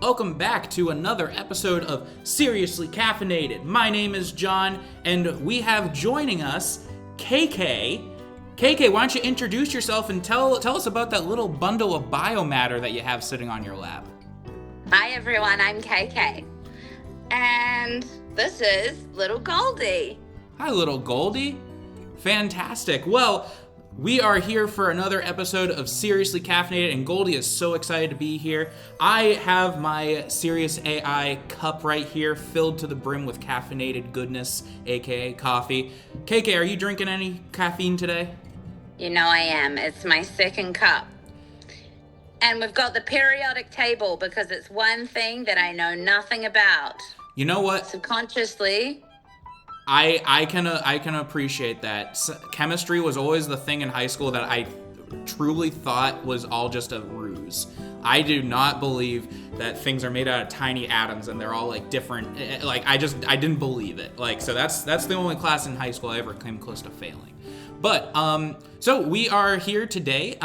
Welcome back to another episode of Siriusly Caffeinated. My name is John, and we have joining us KK. KK, why don't you introduce yourself and tell us about that little bundle of biomatter that you have sitting on your lap. Hi everyone, I'm KK. And this is little Goldie. Hi little Goldie. Fantastic. Well, we are here for another episode of Siriusly Caffeinated, and Goldie is so excited to be here. I have my Sirius AI cup right here, filled to the brim with caffeinated goodness, aka coffee. KK, are you drinking any caffeine today? You know I am. It's my second cup. And we've got the periodic table because it's one thing that I know nothing about. You know what? Subconsciously, I can appreciate that. Chemistry was always the thing in high school that I truly thought was all just a ruse. I do not believe that things are made out of tiny atoms and they're all like different. Like I didn't believe it. Like so that's the only class in high school I ever came close to failing. But so we are here today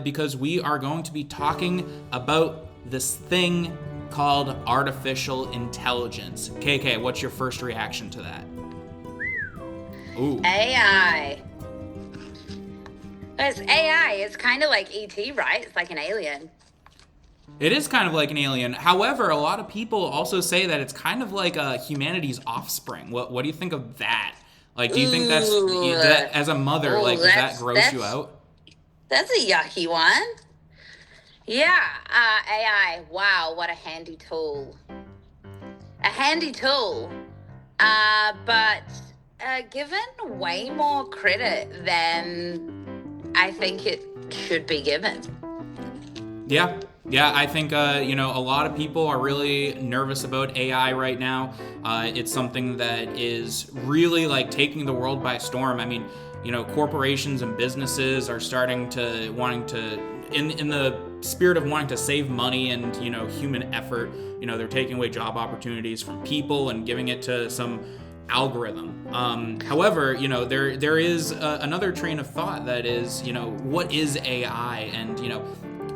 because we are going to be talking about this thing called artificial intelligence. KK, what's your first reaction to that? Ooh. AI. It's AI. It's kind of like E.T., right? It's like an alien. It is kind of like an alien. However, a lot of people also say that it's kind of like humanity's offspring. What do you think of that? Like, do you think that as a mother, does that gross you out? That's a yucky one. Yeah, AI. Wow, what a handy tool. A handy tool. But given way more credit than I think it should be given. Yeah, I think, a lot of people are really nervous about AI right now. It's something that is really, taking the world by storm. I mean, corporations and businesses are starting to, in the spirit of wanting to save money and, human effort, they're taking away job opportunities from people and giving it to some algorithm. However, there is another train of thought that is, what is AI and,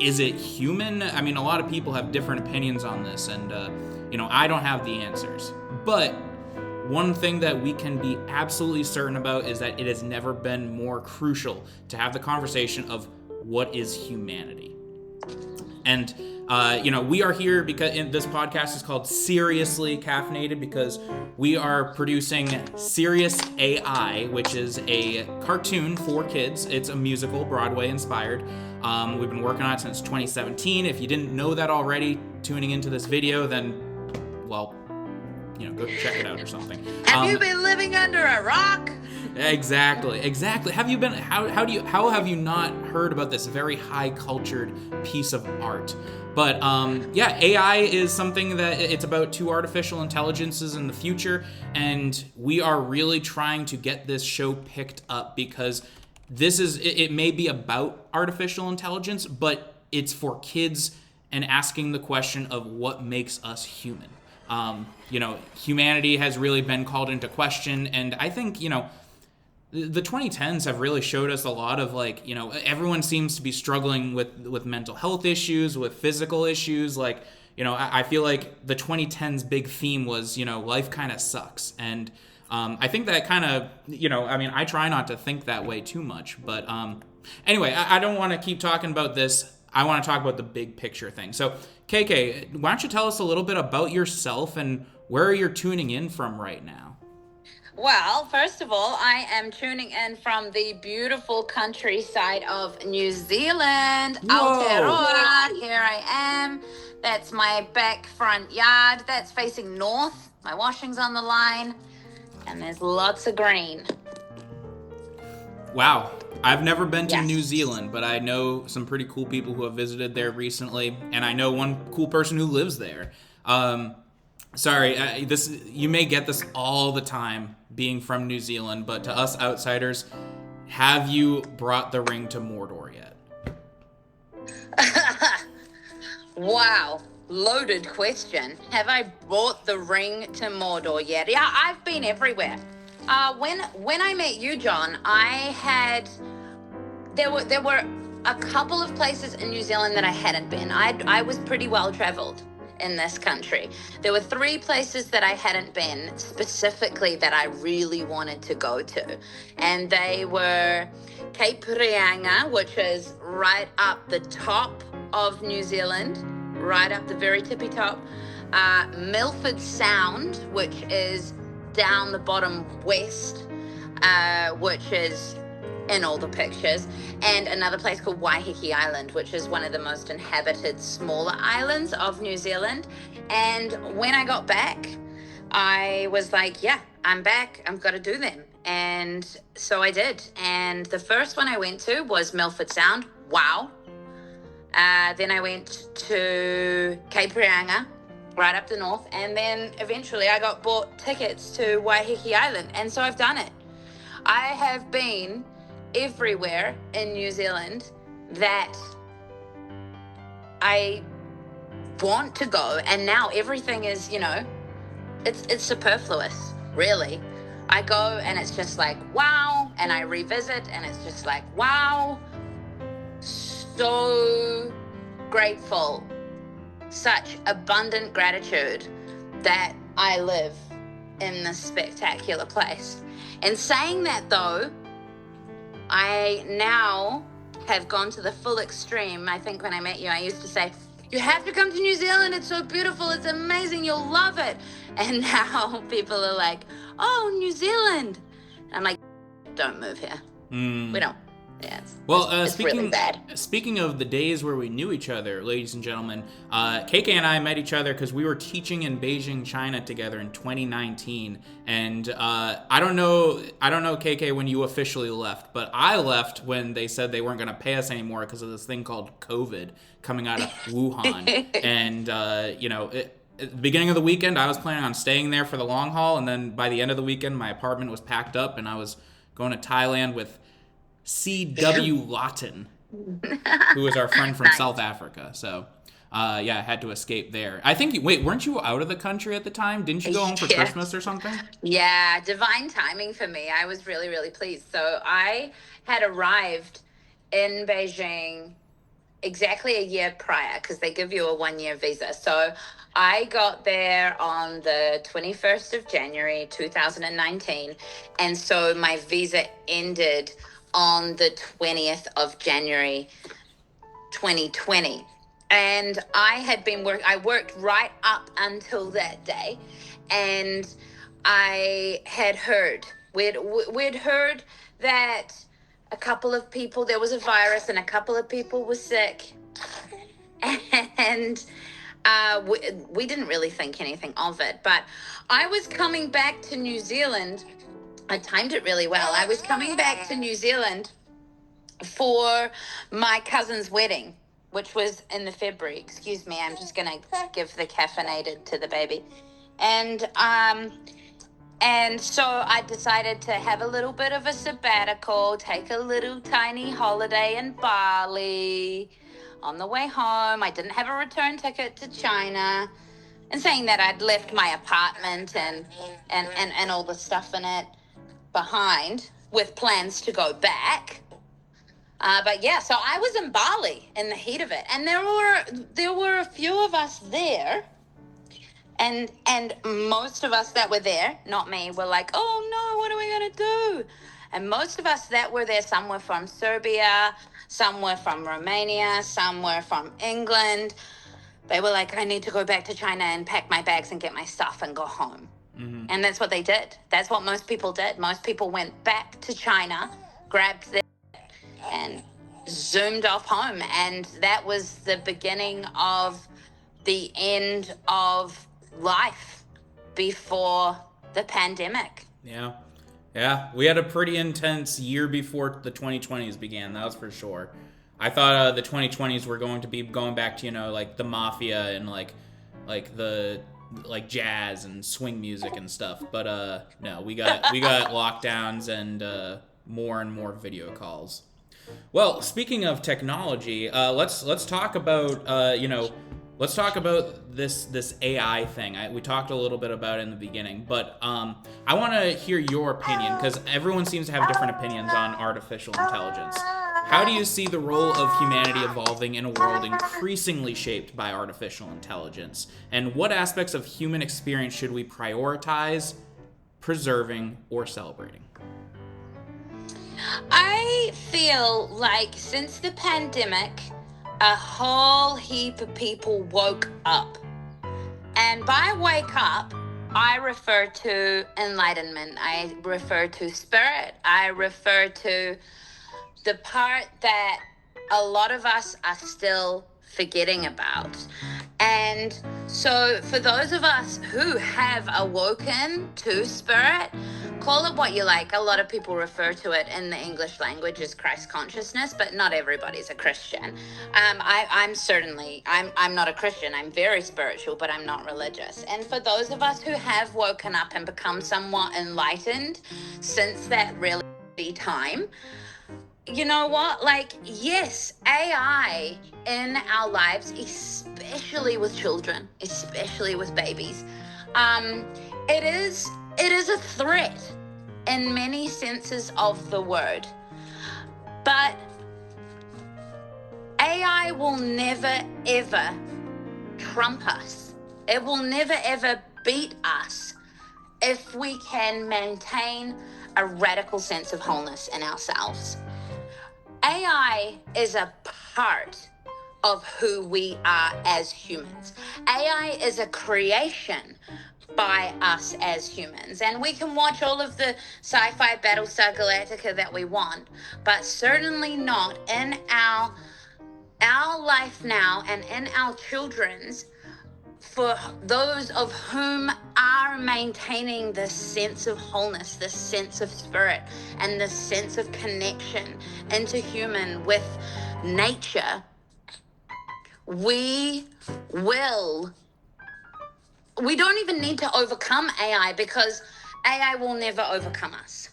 is it human? I mean, a lot of people have different opinions on this, and, I don't have the answers. But one thing that we can be absolutely certain about is that it has never been more crucial to have the conversation of what is humanity. And, we are here because this podcast is called Siriusly Caffeinated because we are producing Sirius AI, which is a cartoon for kids. It's a musical, Broadway inspired. We've been working on it since 2017. If you didn't know that already, tuning into this video, then, well, go check it out or something. Have you been living under a rock? Exactly. Have you been? How have you not heard about this very high cultured piece of art? But AI is something that it's about two artificial intelligences in the future, and we are really trying to get this show picked up because it may be about artificial intelligence, but it's for kids and asking the question of what makes us human. Humanity has really been called into question, and I think, the 2010s have really showed us a lot of everyone seems to be struggling with mental health issues, with physical issues. I feel like the 2010s big theme was, life kind of sucks. And I think that kind of, I try not to think that way too much. But anyway, I don't want to keep talking about this. I want to talk about the big picture thing. So, KK, why don't you tell us a little bit about yourself and where you're tuning in from right now? Well, first of all, I am tuning in from the beautiful countryside of New Zealand, Aotearoa. Here I am. That's my back front yard. That's facing north. My washing's on the line. And there's lots of green. Wow. I've never been to New Zealand, but I know some pretty cool people who have visited there recently. And I know one cool person who lives there. Sorry, you may get this all the time being from New Zealand, but to us outsiders, have you brought the ring to Mordor yet? Wow, loaded question. Have I brought the ring to Mordor yet? Yeah, I've been everywhere. When I met you, John, there were a couple of places in New Zealand that I hadn't been. I was pretty well traveled. in this country. There were 3 places that I hadn't been specifically that I really wanted to go to. And they were Cape Reinga, which is right up the top of New Zealand, right up the very tippy top. Milford Sound, which is down the bottom west, which is in all the pictures, and another place called Waiheke Island, which is one of the most inhabited smaller islands of New Zealand. And when I got back, I was like, yeah, I'm back. I've got to do them. And so I did. And the first one I went to was Milford Sound. Wow. Then I went to Cape Reinga, right up the north. And then eventually I got bought tickets to Waiheke Island. And so I've done it. I have been everywhere in New Zealand that I want to go, and now everything is, it's superfluous, really. I go and it's just like, wow, and I revisit and it's just like, wow, so grateful, such abundant gratitude that I live in this spectacular place. And saying that though, I now have gone to the full extreme. I think when I met you, I used to say, you have to come to New Zealand. It's so beautiful. It's amazing. You'll love it. And now people are like, oh, New Zealand. And I'm like, don't move here. We don't. Yeah, it's really bad. Speaking of the days where we knew each other, ladies and gentlemen, KK and I met each other because we were teaching in Beijing, China together in 2019. And I don't know, KK, when you officially left, but I left when they said they weren't going to pay us anymore because of this thing called COVID coming out of Wuhan. And, at the beginning of the weekend, I was planning on staying there for the long haul. And then by the end of the weekend, my apartment was packed up and I was going to Thailand with C.W. Lawton, who is our friend from South Africa. So, I had to escape there. I think, weren't you out of the country at the time? Didn't you go home for Christmas or something? Yeah, divine timing for me. I was really, really pleased. So I had arrived in Beijing exactly a year prior because they give you a 1-year visa. So I got there on the 21st of January, 2019. And so my visa ended on the 20th of January, 2020. And I had been I worked right up until that day. And I had heard, we'd heard that a couple of people, there was a virus and a couple of people were sick. And we didn't really think anything of it. But I was coming back to New Zealand. I timed it really well. I was coming back to New Zealand for my cousin's wedding, which was in the February. Excuse me, I'm just going to give the caffeinated to the baby. And so I decided to have a little bit of a sabbatical, take a little tiny holiday in Bali. On the way home, I didn't have a return ticket to China. And saying that, I'd left my apartment and all the stuff in it behind with plans to go back. But yeah, so I was in Bali in the heat of it. And there were a few of us there. And most of us that were there, not me, were like, oh no, what are we going to do? And most of us that were there, some were from Serbia, some were from Romania, some were from England. They were like, I need to go back to China and pack my bags and get my stuff and go home. Mm-hmm. And that's what they did. That's what most people did. Most people went back to China, grabbed their and zoomed off home. And that was the beginning of the end of life before the pandemic. Yeah, we had a pretty intense year before the 2020s began, that was for sure. I thought the 2020s were going to be going back to, like the mafia and like the jazz and swing music and stuff. But no, we got lockdowns and more and more video calls. Well, speaking of technology, let's talk about let's talk about this AI thing. We talked a little bit about it in the beginning, but I want to hear your opinion because everyone seems to have different opinions on artificial intelligence. How do you see the role of humanity evolving in a world increasingly shaped by artificial intelligence? And what aspects of human experience should we prioritize, preserving, or celebrating? I feel like since the pandemic, a whole heap of people woke up. And by wake up, I refer to enlightenment. I refer to spirit. I refer to the part that a lot of us are still forgetting about. And so for those of us who have awoken to spirit, call it what you like. A lot of people refer to it in the English language as Christ consciousness, but not everybody's a Christian. I'm not a Christian. I'm very spiritual, but I'm not religious. And for those of us who have woken up and become somewhat enlightened since that really time, you know what? Like, yes, AI in our lives, especially with children, especially with babies, it is a threat in many senses of the word. But AI will never, ever trump us. It will never, ever beat us if we can maintain a radical sense of wholeness in ourselves. AI is a part of who we are as humans. AI is a creation by us as humans. And we can watch all of the sci-fi Battlestar Galactica that we want, but certainly not in our life now and in our children's, for those of whom are maintaining this sense of wholeness, this sense of spirit, and this sense of connection into human with nature. We don't even need to overcome AI because AI will never overcome us.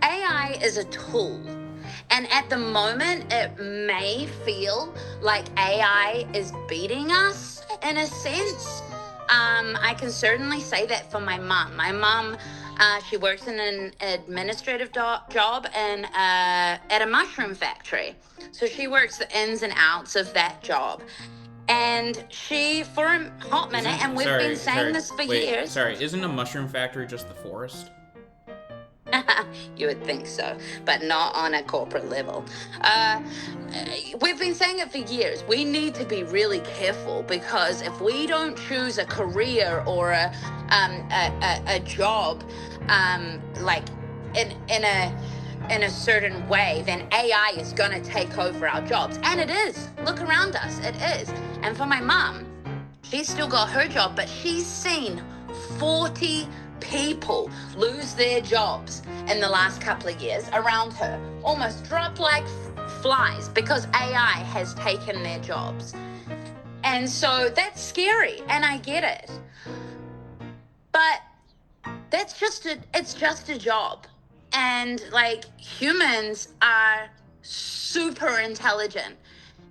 AI is a tool. And at the moment, it may feel like AI is beating us in a sense. I can certainly say that for my mom. My mom, she works in an administrative job at a mushroom factory. So she works the ins and outs of that job. And she, for a hot minute, and we've been saying this for years. Isn't a mushroom factory just the forest? You would think so, but not on a corporate level. We've been saying it for years. We need to be really careful because if we don't choose a career or a job, like in a certain way, then AI is going to take over our jobs. And it is. Look around us. It is. And for my mom, she's still got her job, but she's seen 40 people lose their jobs in the last couple of years around her, almost drop like flies because AI has taken their jobs. And so that's scary, and I get it. But it's just a job. And like, humans are super intelligent.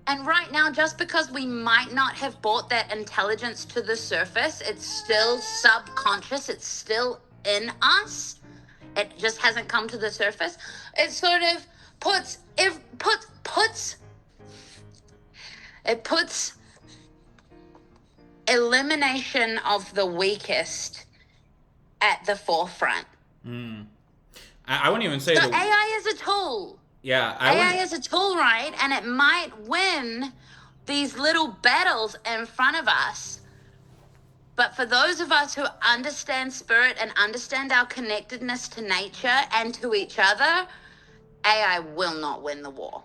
And right now, just because we might not have brought that intelligence to the surface, it's still subconscious, it's still in us. It just hasn't come to the surface. It sort of puts elimination of the weakest at the forefront. I wouldn't even say so AI is a tool. Yeah, AI is a tool, right? And it might win these little battles in front of us. But for those of us who understand spirit and understand our connectedness to nature and to each other, AI will not win the war.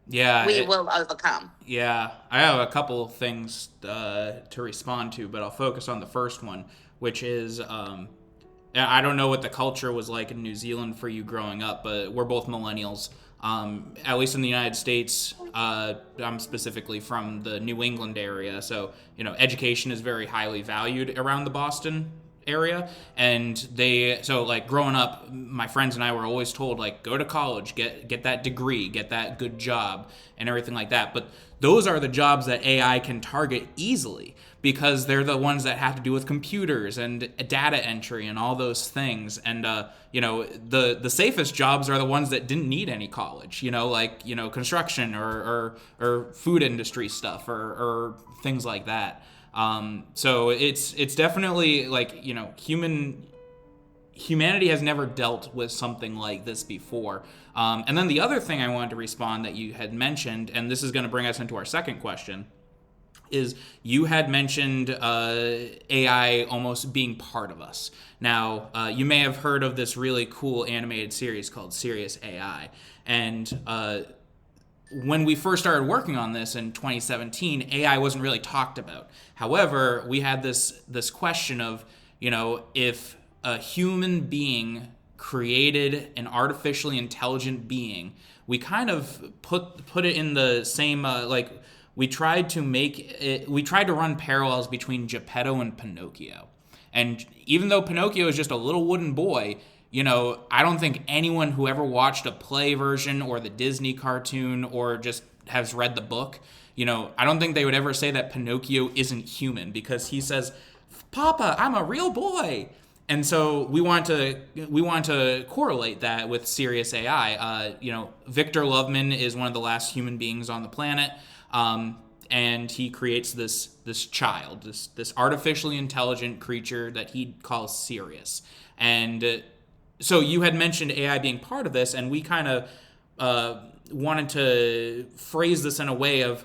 Yeah. We will overcome. Yeah. I have a couple of things to respond to, but I'll focus on the first one, which is I don't know what the culture was like in New Zealand for you growing up, but we're both millennials. At least in the United States, I'm specifically from the New England area, so education is very highly valued around the Boston area. And so like growing up, my friends and I were always told, like, go to college, get that degree, get that good job and everything like that. But those are the jobs that AI can target easily, because they're the ones that have to do with computers and data entry and all those things. And the safest jobs are the ones that didn't need any college, like construction or food industry stuff or things like that. So it's definitely like, humanity has never dealt with something like this before. And then the other thing I wanted to respond that you had mentioned, and this is going to bring us into our second question, is you had mentioned AI almost being part of us. Now, you may have heard of this really cool animated series called Sirius AI. And when we first started working on this in 2017, AI wasn't really talked about. However, we had this question of, if a human being created an artificially intelligent being, we kind of put it in the same we tried to run parallels between Geppetto and Pinocchio. And even though Pinocchio is just a little wooden boy, I don't think anyone who ever watched a play version or the Disney cartoon or just has read the book, I don't think they would ever say that Pinocchio isn't human, because he says, "Papa, I'm a real boy." And so we want to correlate that with Sirius AI. Victor Loveman is one of the last human beings on the planet. And he creates this child, this artificially intelligent creature that he calls Sirius. And so you had mentioned AI being part of this, and we kind of wanted to phrase this in a way of,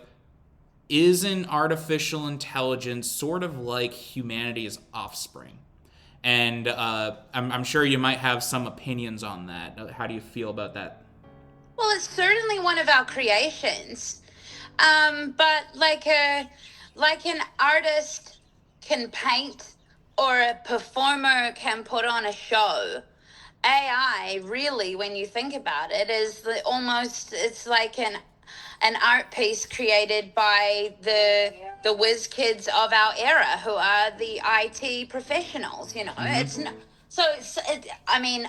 isn't artificial intelligence sort of like humanity's offspring? And I'm sure you might have some opinions on that. How do you feel about that? Well, it's certainly one of our creations. But like an artist can paint, or a performer can put on a show, AI really, when you think about it, is it's like an art piece created by the whiz kids of our era, who are the IT professionals. Mm-hmm. It's not, so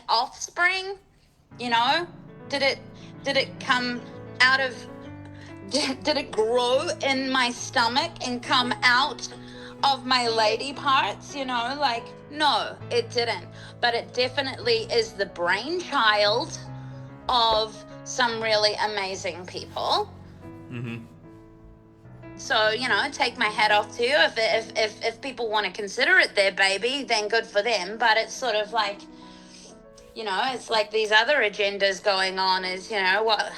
offspring. Did it come out of? Did it grow in my stomach and come out of my lady parts? No, it didn't. But it definitely is the brainchild of some really amazing people. Mm-hmm. So, take my hat off to you. If people want to consider it their baby, then good for them. But it's sort of like, it's like these other agendas going on is, what...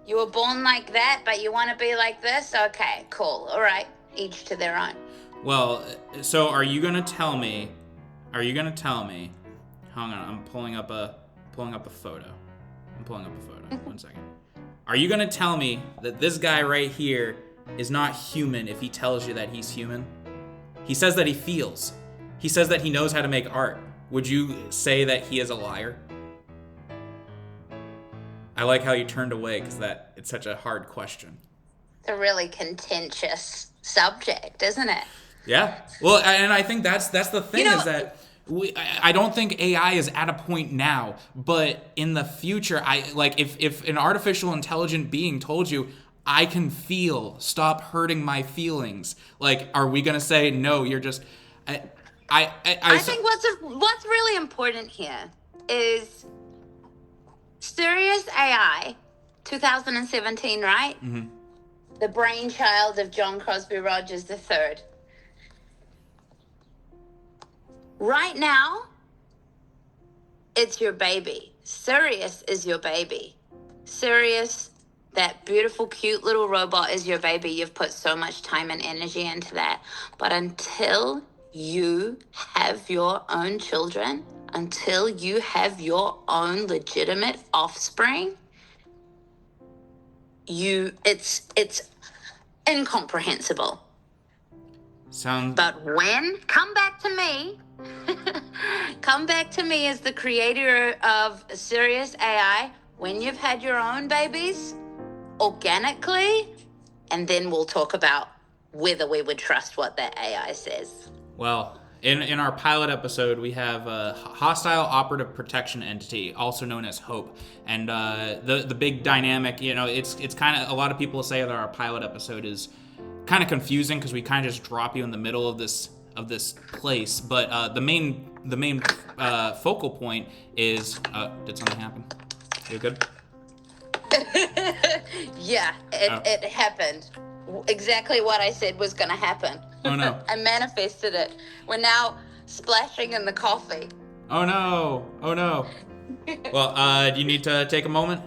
You were born like that, but you want to be like this? Okay, cool. All right. Each to their own. Well, so are you going to tell me, hang on, I'm pulling up a photo. One second. Are you going to tell me that this guy right here is not human if he tells you that he's human? He says that he feels. He says that he knows how to make art. Would you say that he is a liar? I like how you turned away, because it's such a hard question. It's a really contentious subject, isn't it? Yeah. Well, and I think that's the thing, is that I don't think AI is at a point now, but in the future, if an artificial intelligent being told you, I can feel, stop hurting my feelings, are we gonna say no? You're just I think what's really important here is Sirius AI, 2017, right? Mm-hmm. The brainchild of John Crosby Rogers III. Right now, it's your baby. Sirius is your baby. Sirius, that beautiful, cute little robot, is your baby. You've put so much time and energy into that. But until you have your own children, until you have your own legitimate offspring, it's incomprehensible. But come back to me. Come back to me as the creator of Sirius AI when you've had your own babies organically, and then we'll talk about whether we would trust what that AI says. Well, In our pilot episode, we have a hostile operative protection entity, also known as Hope, and the big dynamic. It's kind of, a lot of people say that our pilot episode is kind of confusing because we kind of just drop you in the middle of this place. But the main focal point is. Did something happen? You good? Yeah, it happened. Exactly what I said was going to happen. Oh no. I manifested it. We're now splashing in the coffee. Oh no. Well, do you need to take a moment?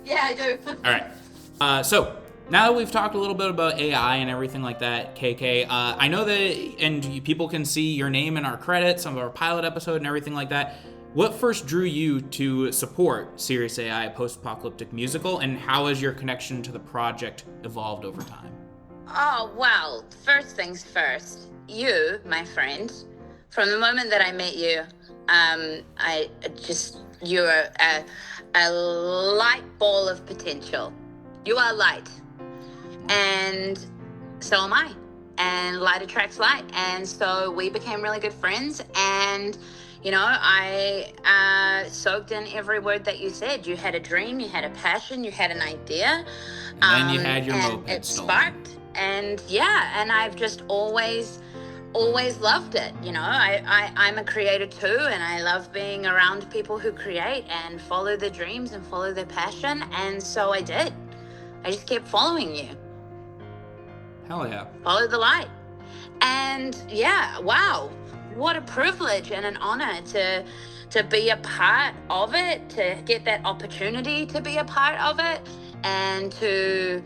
Yeah, I do. All right. So now that we've talked a little bit about AI and everything like that, KK, I know that, and people can see your name in our credits, some of our pilot episode and everything like that. What first drew you to support Sirius AI Post-Apocalyptic Musical, and how has your connection to the project evolved over time? Oh, well, first things first. You, my friend, from the moment that I met you, you're a light ball of potential. You are light. And so am I. And light attracts light. And so we became really good friends. And I soaked in every word that you said. You had a dream, you had a passion, you had an idea. And then you had your moped stolen. Sparked. And and I've just always loved it. I'm a creator too, and I love being around people who create and follow their dreams and follow their passion. And so I did. I just kept following you. Hell yeah. Follow the light. And wow. What a privilege and an honor to be a part of it, to get that opportunity to be a part of it, and to,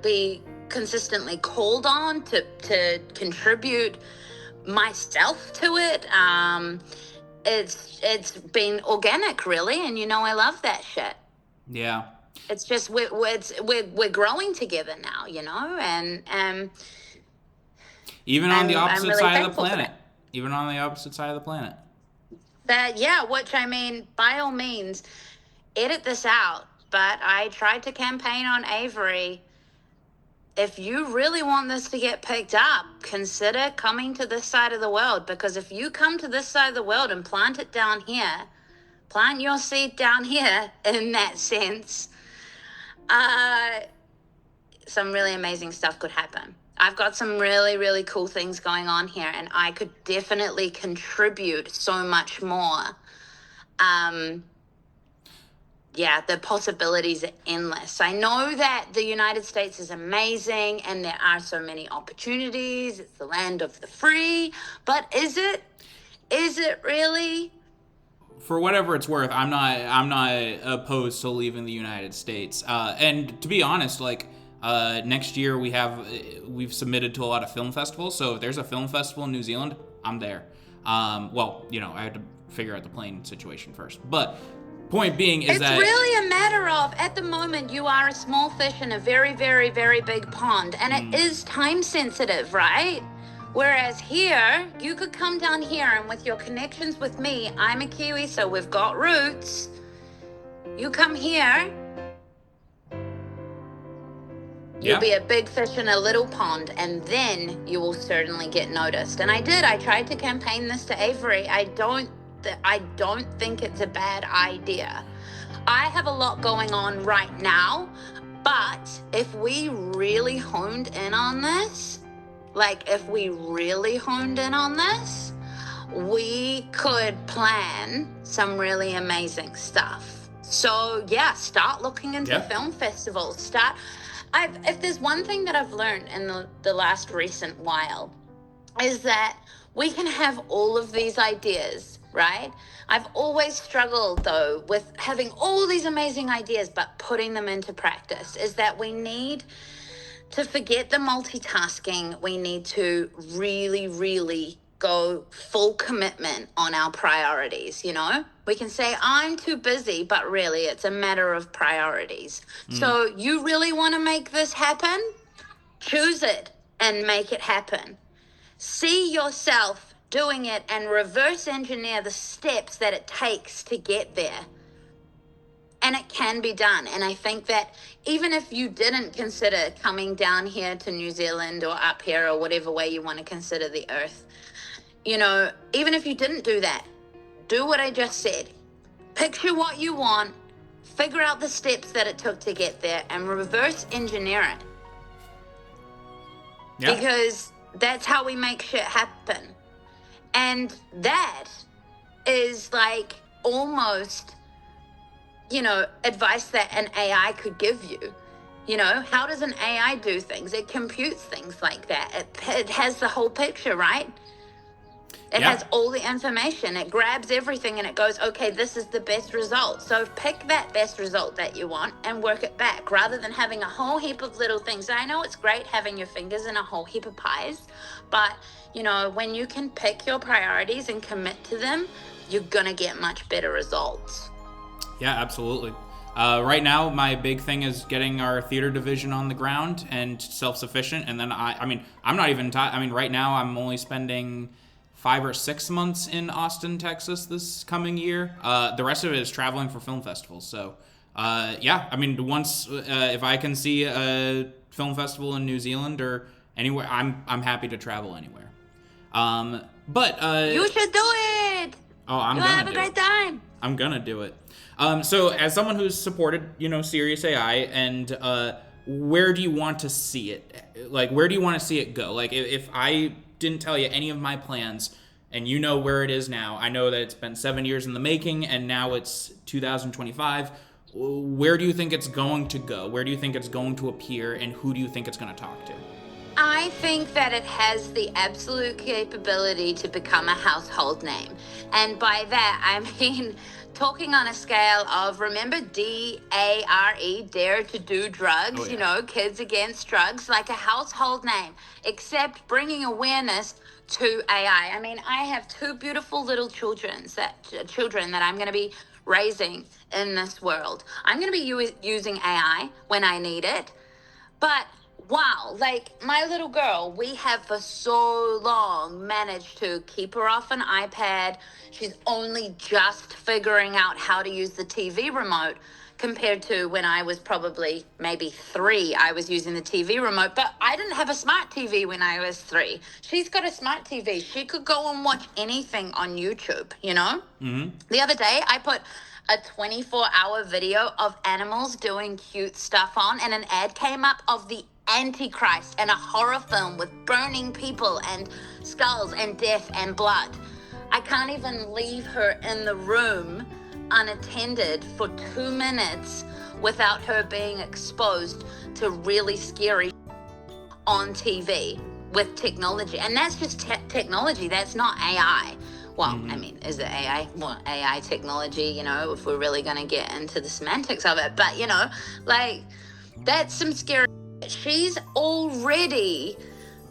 be consistently called on to contribute myself to it. It's been organic, really, and I love that shit. Yeah. It's just we're growing together now, and. Even on the opposite really side of the thankful for planet. that. Even on the opposite side of the planet. Which I mean, by all means, edit this out. But I tried to campaign on Avery. If you really want this to get picked up, consider coming to this side of the world. Because if you come to this side of the world and plant it down here, plant your seed down here in that sense, some really amazing stuff could happen. I've got some really, really cool things going on here, and I could definitely contribute so much more. The possibilities are endless. I know that the United States is amazing, and there are so many opportunities. It's the land of the free, but is it? Is it really? For whatever it's worth, I'm not opposed to leaving the United States. And to be honest, next year we've submitted to a lot of film festivals, so if there's a film festival in New Zealand, I'm there. I had to figure out the plane situation first. But point being is it's really a matter of, at the moment, you are a small fish in a very, very, very big pond, and it is time sensitive, right? Whereas here, you could come down here, and with your connections with me, I'm a Kiwi, so we've got roots. You come here, you'll be a big fish in a little pond, and then you will certainly get noticed. And I did. I tried to campaign this to Avery. I don't think it's a bad idea. I have a lot going on right now, but if we really honed in on this, we could plan some really amazing stuff. So start looking into film festivals. If there's one thing that I've learned in the last recent while, is that we can have all of these ideas, right? I've always struggled, though, with having all these amazing ideas, but putting them into practice, is that we need to forget the multitasking. We need to really, really go full commitment on our priorities, We can say, I'm too busy, but really it's a matter of priorities. So you really want to make this happen? Choose it and make it happen. See yourself doing it and reverse engineer the steps that it takes to get there. And it can be done. And I think that even if you didn't consider coming down here to New Zealand or up here or whatever way you want to consider the earth, you know, even if you didn't do that, do what I just said. Picture what you want, figure out the steps that it took to get there, and reverse engineer it. Yeah. Because that's how we make shit happen. And that is like almost, you know, advice that an AI could give you. You know, how does an AI do things? It computes things like that. It has the whole picture, right? It has all the information. It grabs everything and it goes, okay, this is the best result. So pick that best result that you want and work it back rather than having a whole heap of little things. I know it's great having your fingers in a whole heap of pies, but, you know, when you can pick your priorities and commit to them, you're going to get much better results. Yeah, absolutely. Right now, my big thing is getting our theater division on the ground and self-sufficient. And then, I'm not even, right now I'm only spending 5 or 6 months in Austin, Texas this coming year. The rest of it is traveling for film festivals. So, once, if I can see a film festival in New Zealand or anywhere, I'm happy to travel anywhere. You should do it! You'll have a great time! I'm gonna do it. So as someone who's supported, you know, Sirius AI, and where do you want to see it? Like, where do you want to see it go? Like, if I didn't tell you any of my plans and you know where it is now, I know that it's been 7 years in the making and now it's 2025. Where do you think it's going to go? Where do you think it's going to appear, and who do you think it's going to talk to? I think that it has the absolute capability to become a household name. And by that, I mean talking on a scale of, remember DARE, Dare to Do Drugs, you know, Kids Against Drugs, like a household name, except bringing awareness to AI. I mean, I have 2 beautiful little children that I'm going to be raising in this world. I'm going to be using AI when I need it, but wow, like my little girl, we have for so long managed to keep her off an iPad. She's only just figuring out how to use the TV remote compared to when I was probably maybe 3, I was using the TV remote, but I didn't have a smart TV when I was 3. She's got a smart TV. She could go and watch anything on YouTube, you know? Mm-hmm. The other day, I put a 24-hour video of animals doing cute stuff on, and an ad came up of the Antichrist and a horror film with burning people and skulls and death and blood. I can't even leave her in the room unattended for 2 minutes without her being exposed to really scary on TV with technology. And that's just technology. That's not AI. Well, I mean, is it AI? Well, AI technology, you know, if we're really going to get into the semantics of it. But, you know, like, that's some scary. She's already,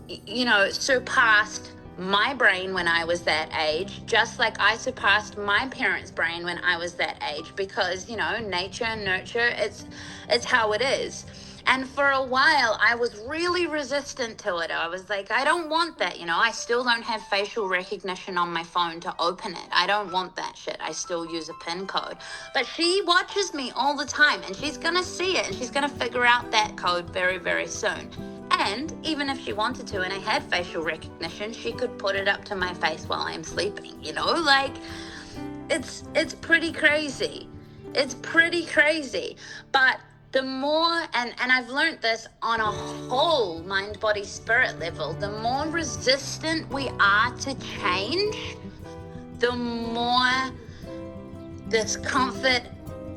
you know, surpassed my brain when I was that age, just like I surpassed my parents' brain when I was that age, because, you know, nature and nurture, it's how it is. And for a while, I was really resistant to it. I was like, I don't want that, you know. I still don't have facial recognition on my phone to open it. I don't want that shit. I still use a PIN code. But she watches me all the time, and she's going to see it, and she's going to figure out that code very, very soon. And even if she wanted to and I had facial recognition, she could put it up to my face while I'm sleeping, you know? Like, it's pretty crazy. It's pretty crazy. But the more, and I've learned this on a whole mind, body, spirit level, the more resistant we are to change, the more discomfort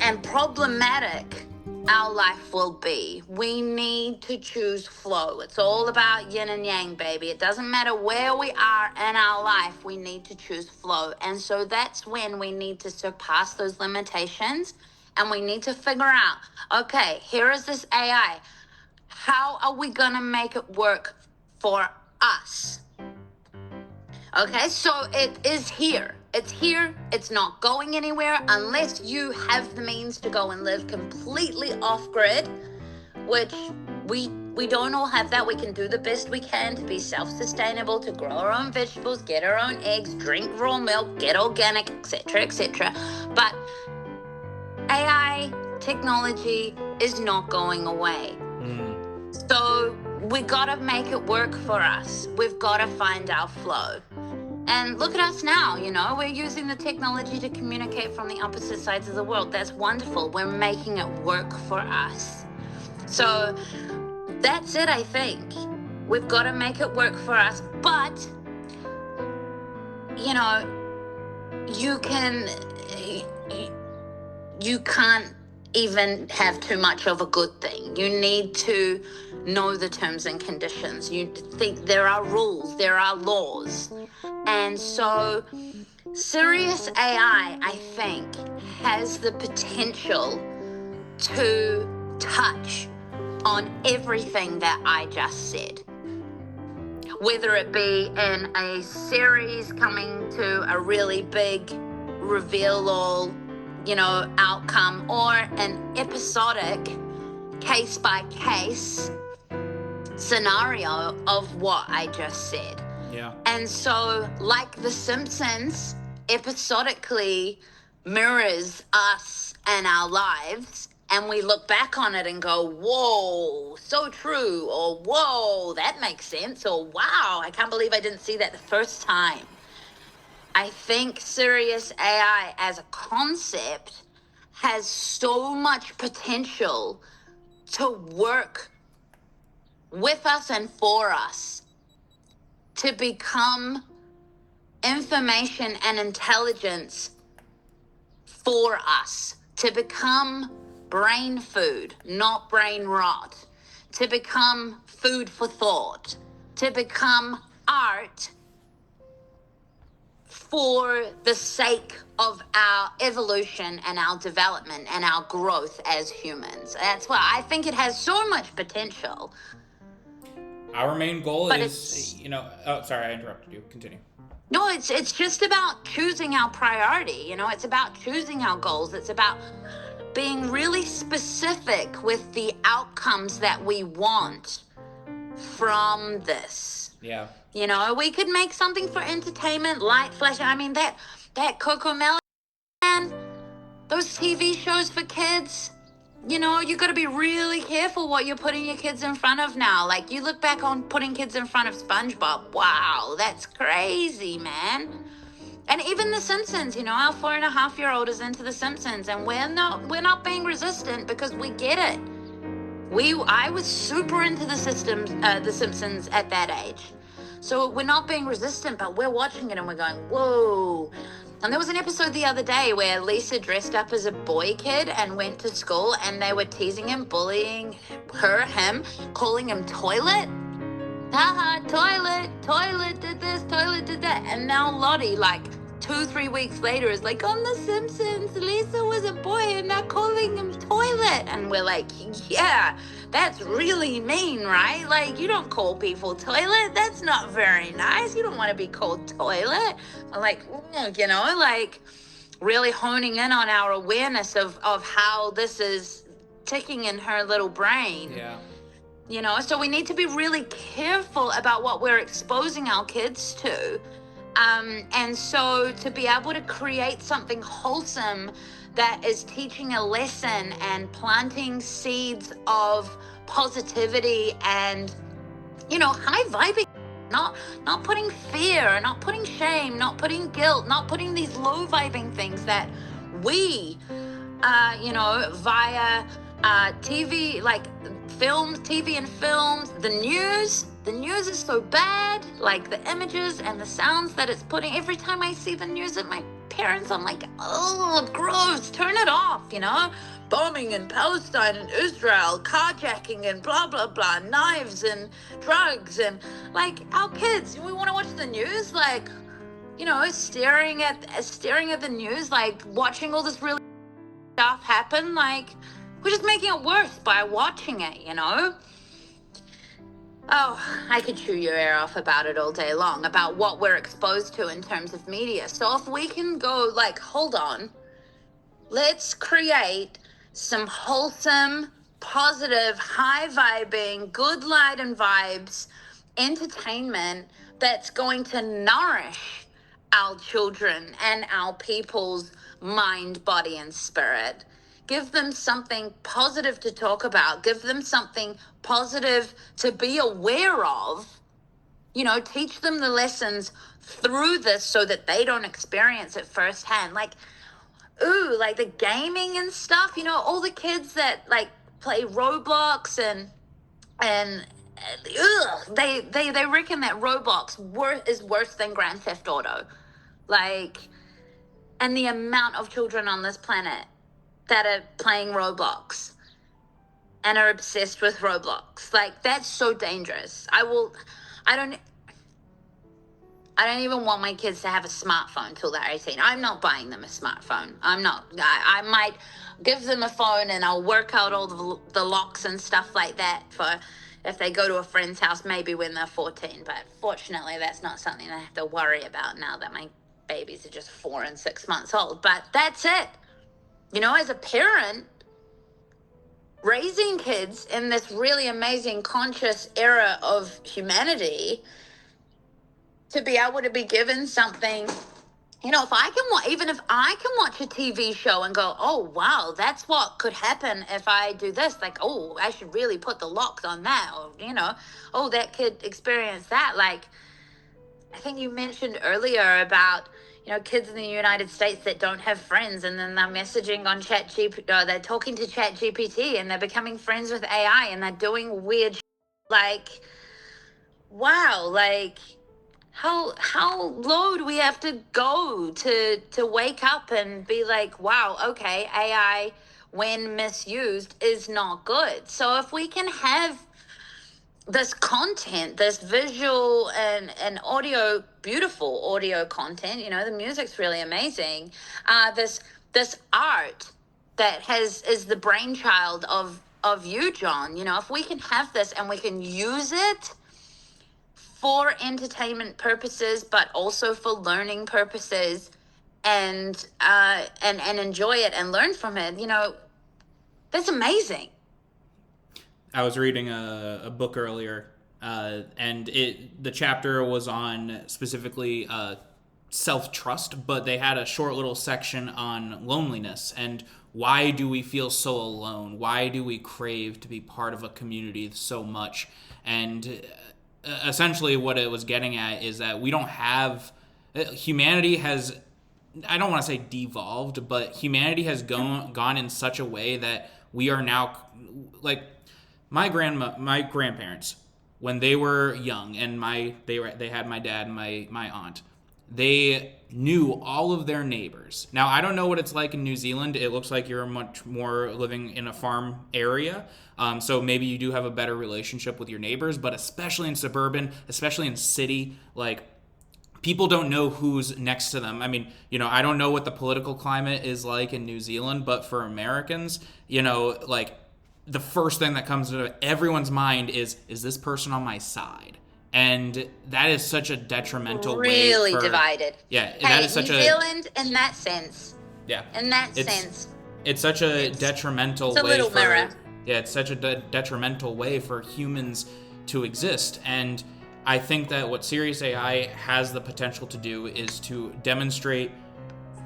and problematic our life will be. We need to choose flow. It's all about yin and yang, baby. It doesn't matter where we are in our life, we need to choose flow. And so that's when we need to surpass those limitations, and we need to figure out, okay, here is this AI. How are we going to make it work for us? Okay, so it is here. It's here. It's not going anywhere unless you have the means to go and live completely off-grid, which we don't all have that. We can do the best we can to be self-sustainable, to grow our own vegetables, get our own eggs, drink raw milk, get organic, etc., etc. But AI technology is not going away. So we gotta make it work for us. We've gotta find our flow. And look at us now, you know, we're using the technology to communicate from the opposite sides of the world. That's wonderful. We're making it work for us. So that's it, I think. We've got to make it work for us. But, you know, you can't even have too much of a good thing. You need to know the terms and conditions. You think there are rules, there are laws. And so Sirius AI, I think, has the potential to touch on everything that I just said. Whether it be in a series coming to a really big reveal or, you know, outcome, or an episodic case by case scenario of what I just said. Yeah. And so, like The Simpsons episodically mirrors us and our lives, and we look back on it and go, whoa, so true, or whoa, that makes sense, or wow, I can't believe I didn't see that the first time. I think Sirius AI as a concept has so much potential to work with us and for us, to become information and intelligence for us, to become brain food, not brain rot, to become food for thought, to become art for the sake of our evolution and our development and our growth as humans. That's why I think it has so much potential. Our main goal But is, you know, oh, sorry, I interrupted you. Continue. No, it's just about choosing our priority. You know, it's about choosing our goals. It's about being really specific with the outcomes that we want from this. Yeah. You know, we could make something for entertainment, light, flash. I mean, that Coco Melon, those TV shows for kids. You know, you got to be really careful what you're putting your kids in front of now. Like, you look back on putting kids in front of SpongeBob. Wow, that's crazy, man. And even The Simpsons, you know, our 4.5-year-old is into The Simpsons, and we're not being resistant because we get it. I was super into The Simpsons at that age. So we're not being resistant, but we're watching it and we're going, whoa. And there was an episode the other day where Lisa dressed up as a boy kid and went to school, and they were teasing him, bullying him, calling him toilet. Haha, toilet did this, toilet did that. And now Lottie, like 2-3 weeks later, is like, on The Simpsons, Lisa was a boy and they're calling him toilet. And we're like, yeah, that's really mean, right? Like, you don't call people toilet. That's not very nice. You don't want to be called toilet. Like, you know, like really honing in on our awareness of how this is ticking in her little brain. Yeah. You know, so we need to be really careful about what we're exposing our kids to. And so to be able to create something wholesome that is teaching a lesson and planting seeds of positivity and, you know, high vibing, not putting fear, not putting shame, not putting guilt, not putting these low vibing things that we, you know, via TV, like films, TV and films, the news is so bad, like the images and the sounds that it's putting. Every time I see the news at my parents, I'm like, oh, gross, turn it off, you know? Bombing in Palestine and Israel, carjacking and blah, blah, blah, knives and drugs, and like our kids, we want to watch the news, like, you know, staring at the news, like watching all this really stuff happen, like we're just making it worse by watching it, you know? Oh, I could chew your ear off about it all day long, about what we're exposed to in terms of media. So if we can go like, hold on, let's create some wholesome, positive, high vibing, good light and vibes entertainment that's going to nourish our children and our people's mind, body, and spirit. Give them something positive to talk about. Give them something positive to be aware of. You know, teach them the lessons through this so that they don't experience it firsthand. Like, like the gaming and stuff, you know, all the kids that like play Roblox and they reckon that Roblox is worse than Grand Theft Auto. Like, and the amount of children on this planet that are playing Roblox and are obsessed with Roblox. Like, that's so dangerous. I don't even want my kids to have a smartphone till they're 18. I'm not buying them a smartphone. I might give them a phone and I'll work out all the locks and stuff like that for if they go to a friend's house, maybe when they're 14. But fortunately, that's not something I have to worry about now that my babies are just 4 and 6 months old. But that's it. You know, as a parent, raising kids in this really amazing conscious era of humanity, to be able to be given something, you know, if I can watch a TV show and go, oh, wow, that's what could happen if I do this. Like, oh, I should really put the locks on that. Or, you know, oh, that kid experienced that. Like, I think you mentioned earlier about, you know, kids in the United States that don't have friends, and then they're messaging on they're talking to ChatGPT, and they're becoming friends with AI, and they're doing weird like, wow, like, how low do we have to go to wake up and be like, wow, okay, AI, when misused, is not good. So if we can have this content, this visual and audio, beautiful audio content, you know, the music's really amazing, this art that is the brainchild of you, John, you know, if we can have this and we can use it for entertainment purposes, but also for learning purposes, and enjoy it and learn from it, you know, that's amazing. I was reading a book earlier, and the chapter was on specifically self-trust, but they had a short little section on loneliness and why do we feel so alone? Why do we crave to be part of a community so much? And essentially what it was getting at is that we don't have... Humanity has... I don't want to say devolved, but humanity has gone in such a way that we are now... Like, my grandparents, when they were young, and they had my dad and my aunt, they knew all of their neighbors. Now, I don't know what it's like in New Zealand. It looks like you're much more living in a farm area. So maybe you do have a better relationship with your neighbors, but especially in suburban, especially in city, like, people don't know who's next to them. I mean, you know, I don't know what the political climate is like in New Zealand, but for Americans, you know, like, the first thing that comes to everyone's mind is this person on my side? And that is such a detrimental really divided. Yeah, hey, that is such New Zealand, in that sense. Yeah. In that sense. It's such a detrimental way. It's a little mirror. Yeah, it's such a detrimental way for humans to exist. And I think that what Sirius AI has the potential to do is to demonstrate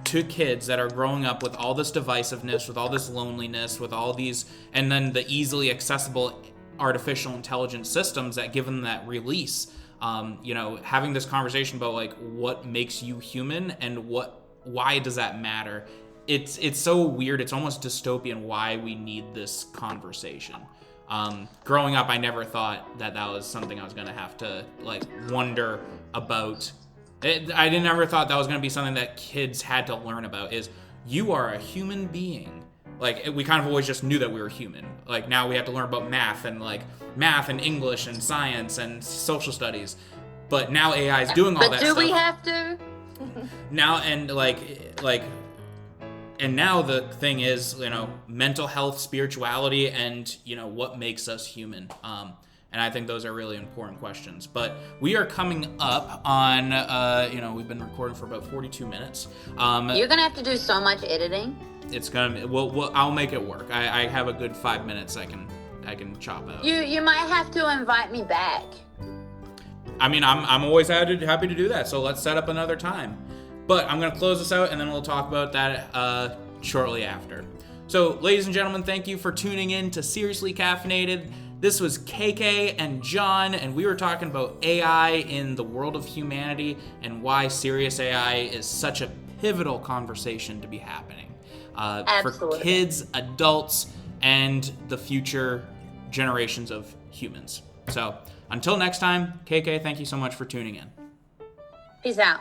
to kids that are growing up with all this divisiveness, with all this loneliness, with all these, and then the easily accessible artificial intelligence systems that give them that release. You know, having this conversation about like what makes you human and why does that matter? It's so weird. It's almost dystopian why we need this conversation. Growing up, I never thought that was something I was going to have to like wonder about. I never thought that was going to be something that kids had to learn about, is you are a human being. Like, we kind of always just knew that we were human. Like, now we have to learn about math and English and science and social studies. But now AI is doing all that stuff. But do we have to? Now, and and now the thing is, you know, mental health, spirituality, and, you know, what makes us human. And I think those are really important questions. But we are coming up on, you know, we've been recording for about 42 minutes. You're going to have to do so much editing. It's going to, well, I'll make it work. I have a good 5 minutes I can chop out. You might have to invite me back. I mean, I'm always happy to do that. So let's set up another time. But I'm going to close this out, and then we'll talk about that shortly after. So, ladies and gentlemen, thank you for tuning in to Seriously Caffeinated. This was KK and John, and we were talking about AI in the world of humanity and why Sirius AI is such a pivotal conversation to be happening for kids, adults, and the future generations of humans. So, until next time, KK, thank you so much for tuning in. Peace out.